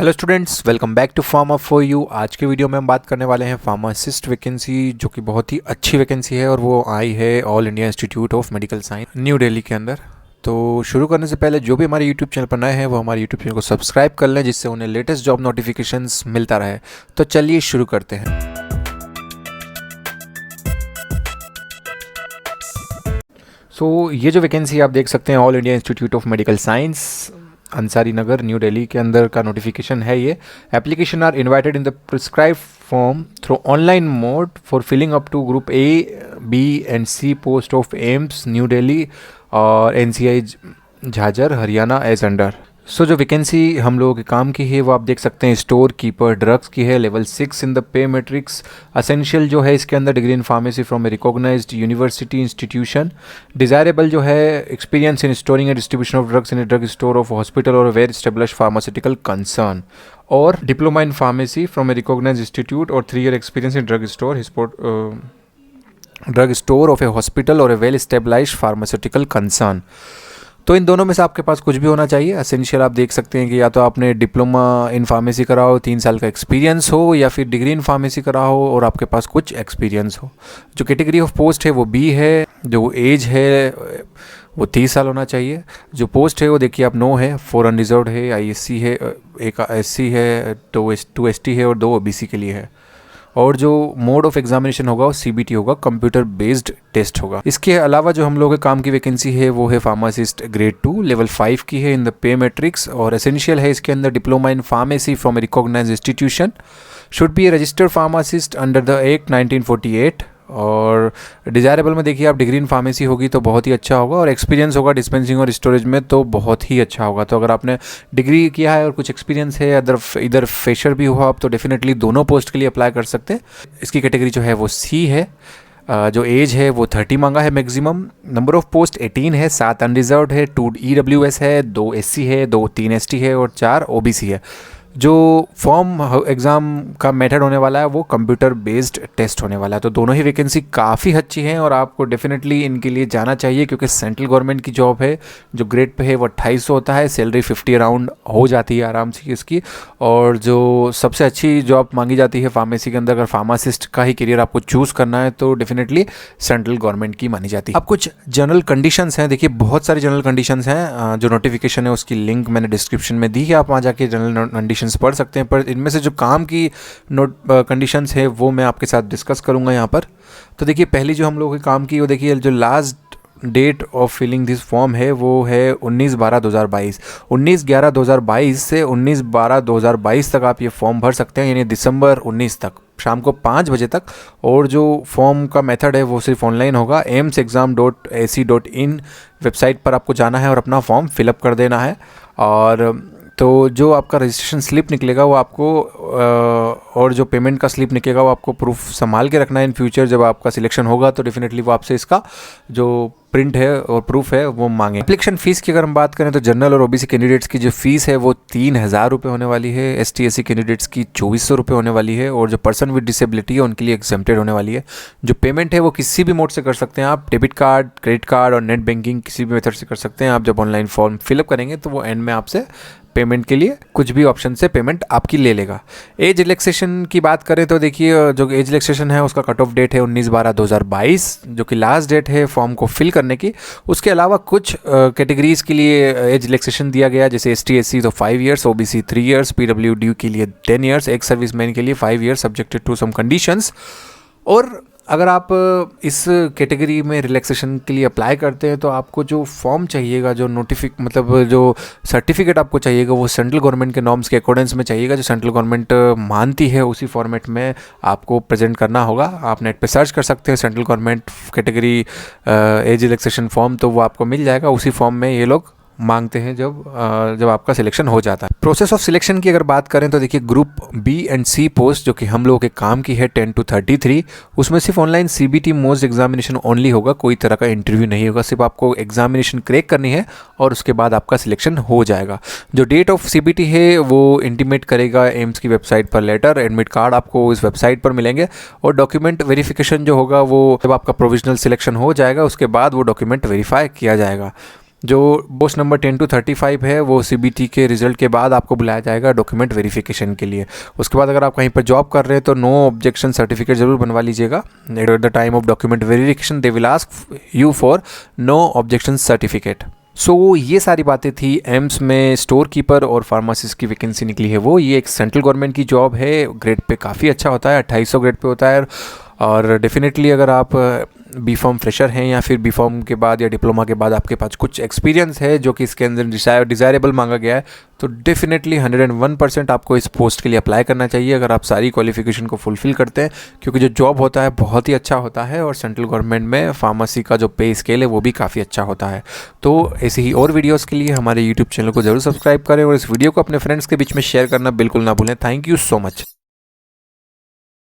Hello students, welcome back to pharma for you. आज के video में हम बात करने वाले हैं फार्मासिस्ट वैकेंसी, जो कि बहुत ही अच्छी वैकेंसी है और वो आई है all India Institute of Medical science new Delhi के अंदर। तो शुरू करने से पहले जो भी हमारे यूट्यूब चैनल पर नए हैं वो हमारे यूट्यूब चैनल को सब्सक्राइब कर लें, जिससे उन्हें लेटेस्ट जॉब नोटिफिकेशंस मिलता रहे। तो चलिए शुरू करते हैं। ये जो वैकेंसी आप देख सकते हैं All India Institute of Medical Science Ansari Nagar New Delhi के अंदर का नोटिफिकेशन है। ये application are invited in the prescribe form through online mode for filling up to group A, B and C post of AIIMS New Delhi और NCI Jhajjar Haryana as under. जो vacancy हम लोगों के काम की है वो आप देख सकते हैं स्टोर कीपर ड्रग्स की है, level 6 in the pay matrix. Essential जो है इसके अंदर degree in pharmacy from a recognised university institution. Desirable जो है experience in storing and distribution of drugs in a drug store of hospital और well established pharmaceutical concern, और diploma in pharmacy from a recognised institute और 3 year experience in drug store of a hospital और a well established pharmaceutical concern. तो इन दोनों में से आपके पास कुछ भी होना चाहिए। एसेंशियल आप देख सकते हैं कि या तो आपने डिप्लोमा इन फार्मेसी करा हो, 3 साल का एक्सपीरियंस हो, या फिर डिग्री इन फार्मेसी करा हो और आपके पास कुछ एक्सपीरियंस हो। जो कैटेगरी ऑफ पोस्ट है वो बी है। जो एज है वो 30 साल होना चाहिए। जो पोस्ट है वो देखिए आप 9 है, 4 अनरिजर्व्ड है, ISC है, 1 SC है, 2 ST है और 2 OBC के लिए है। और जो मोड ऑफ एग्जामिनेशन होगा वो CBT होगा, कंप्यूटर बेस्ड टेस्ट होगा। इसके अलावा जो हम लोगों के काम की वैकेंसी है वो है फार्मासिस्ट ग्रेड 2 लेवल 5 की है इन द पे मैट्रिक्स, और एसेंशियल है इसके अंदर diploma in pharmacy from a recognised institution, should be a registered pharmacist under the act 1948। और डिज़ायरेबल में देखिए आप डिग्री इन फार्मेसी होगी तो बहुत ही अच्छा होगा, और एक्सपीरियंस होगा डिस्पेंसिंग और स्टोरेज में तो बहुत ही अच्छा होगा। तो अगर आपने डिग्री किया है और कुछ एक्सपीरियंस है, इधर फ्रेशर भी हो आप, तो डेफिनेटली दोनों पोस्ट के लिए अप्लाई कर सकते हैं। इसकी कैटेगरी जो है वो C है। जो एज है वो 30 मांगा है मैक्सिमम। नंबर ऑफ पोस्ट 18 है, 7 अनरिजर्व्ड है, 2 EWS है, 2 SC है, 2 3 ST है और 4 OBC है। जो फॉर्म एग्ज़ाम का मेथड होने वाला है वो कंप्यूटर बेस्ड टेस्ट होने वाला है। तो दोनों ही वैकेंसी काफ़ी अच्छी हैं और आपको डेफिनेटली इनके लिए जाना चाहिए, क्योंकि सेंट्रल गवर्नमेंट की जॉब है। जो ग्रेड पे है वो 2800 होता है, सैलरी 50 अराउंड हो जाती है आराम से इसकी। और जो सबसे अच्छी जॉब मांगी जाती है फार्मेसी के अंदर, अगर फार्मासिस्ट का ही करियर आपको चूज़ करना है तो डेफिनेटली सेंट्रल गवर्नमेंट की मानी जाती है। अब कुछ जनरल कंडीशंस हैं, देखिए बहुत सारी जनरल कंडीशंस हैं। जो नोटिफिकेशन है उसकी लिंक मैंने डिस्क्रिप्शन में दी है, आप वहाँ जाके जनरल कंडीशन पढ़ सकते हैं। पर इनमें से जो काम की कंडीशंस है वो मैं आपके साथ डिस्कस करूंगा यहाँ पर। तो देखिए पहली जो हम लोगों के काम की वो देखिए, जो last date of filling this form है वो है 19/12/2022। 19/11/2022 से 19/12/2022 तक आप ये फॉर्म भर सकते हैं, यानी दिसंबर 19 तक शाम को 5 बजे तक। और जो फॉर्म का मेथड है वो सिर्फ ऑनलाइन होगा। aimsexam.ac.in वेबसाइट पर आपको जाना है और अपना फॉर्म फिलअप कर देना है। और तो जो आपका रजिस्ट्रेशन स्लिप निकलेगा वो आपको और जो पेमेंट का स्लिप निकलेगा वो आपको प्रूफ संभाल के रखना है। इन फ्यूचर जब आपका सिलेक्शन होगा तो डेफिनेटली वो आपसे इसका जो प्रिंट है और प्रूफ है वो मांगे। एप्लीकेशन फ़ीस की अगर हम बात करें तो जनरल और OBC कैंडिडेट्स की जो फ़ीस है वो 3000 रुपये होने वाली है। ST SC कैंडिडेट्स की 2400 रुपये होने वाली है, और जो पर्सन विद डिसेबिलिटी है उनके लिए एग्जेम्प्टेड होने वाली है। जो पेमेंट है वो किसी भी मोड से कर सकते हैं आप, डेबिट कार्ड, क्रेडिट कार्ड और नेट बैंकिंग किसी भी मेथड से कर सकते हैं। आप जब ऑनलाइन फॉर्म फिलअप करेंगे तो वो एंड में आपसे पेमेंट के लिए कुछ भी ऑप्शन से पेमेंट आपकी ले लेगा। एज रिलैक्सेशन की बात करें तो देखिए जो एज रिलैक्सेशन है उसका कट ऑफ डेट है 19/12/2022, जो कि लास्ट डेट है फॉर्म को फिल करने की। उसके अलावा कुछ कैटेगरीज के लिए एज रिलैक्सेशन दिया गया, जैसे ST SC तो 5 ईयर्स, OBC 3 ईयर्स, PWD के लिए 10 ईयर्स, एक सर्विसमैन के लिए 5 years subjected to some conditions. और अगर आप इस कैटेगरी में रिलैक्सेशन के लिए अप्लाई करते हैं तो आपको जो फॉर्म चाहिएगा, जो मतलब जो सर्टिफिकेट आपको चाहिएगा वो सेंट्रल गवर्नमेंट के नॉर्म्स के अकॉर्डेंस में चाहिएगा, जो सेंट्रल गवर्नमेंट मानती है उसी फॉर्मेट में आपको प्रेजेंट करना होगा। आप नेट पे सर्च कर सकते हैं central government category age relaxation form, तो वो आपको मिल जाएगा। उसी फॉर्म में ये लोग मांगते हैं जब आपका सिलेक्शन हो जाता है। प्रोसेस ऑफ सिलेक्शन की अगर बात करें तो देखिए group B and C post जो कि हम लोगों के काम की है 10 to 33, उसमें सिर्फ online CBT most examination only होगा, कोई तरह का इंटरव्यू नहीं होगा। सिर्फ आपको एग्जामिनेशन क्रैक करनी है और उसके बाद आपका सिलेक्शन हो जाएगा। जो डेट ऑफ CBT है वो इंटीमेट करेगा एम्स की वेबसाइट पर लेटर। एडमिट कार्ड आपको इस वेबसाइट पर मिलेंगे, और डॉक्यूमेंट वेरिफिकेशन जो होगा वो जब आपका प्रोविजनल सिलेक्शन हो जाएगा उसके बाद वो डॉक्यूमेंट वेरीफाई किया जाएगा। जो पोस्ट नंबर 10 to 35 है वो CBT के रिज़ल्ट के बाद आपको बुलाया जाएगा डॉक्यूमेंट वेरिफिकेशन के लिए। उसके बाद अगर आप कहीं पर जॉब कर रहे हैं तो नो ऑब्जेक्शन सर्टिफिकेट ज़रूर बनवा लीजिएगा। At the time of document verification they will ask you for no objection certificate. So ये सारी बातें थी एम्स में स्टोर कीपर और फार्मासिस्ट की वैकेंसी निकली है वो। ये एक सेंट्रल गवर्नमेंट की जॉब है, ग्रेड पे काफ़ी अच्छा होता है, 2800 ग्रेड पे होता है। और डेफिनेटली अगर आप B.Pharm फ्रेशर हैं या फिर B.Pharm के बाद या डिप्लोमा के बाद आपके पास कुछ एक्सपीरियंस है जो कि इसके अंदर डिज़ायरेबल मांगा गया है, तो डेफिनेटली 101% आपको इस पोस्ट के लिए अप्लाई करना चाहिए अगर आप सारी क्वालिफिकेशन को फुलफ़िल करते हैं, क्योंकि जो जॉब होता है बहुत ही अच्छा होता है और सेंट्रल गवर्नमेंट में फार्मेसी का जो पे स्केल है वो भी काफ़ी अच्छा होता है। तो ऐसे ही और वीडियोज़ के लिए हमारे यूट्यूब चैनल को ज़रूर सब्सक्राइब करें और इस वीडियो को अपने फ्रेंड्स के बीच में शेयर करना बिल्कुल ना भूलें। Thank you so much.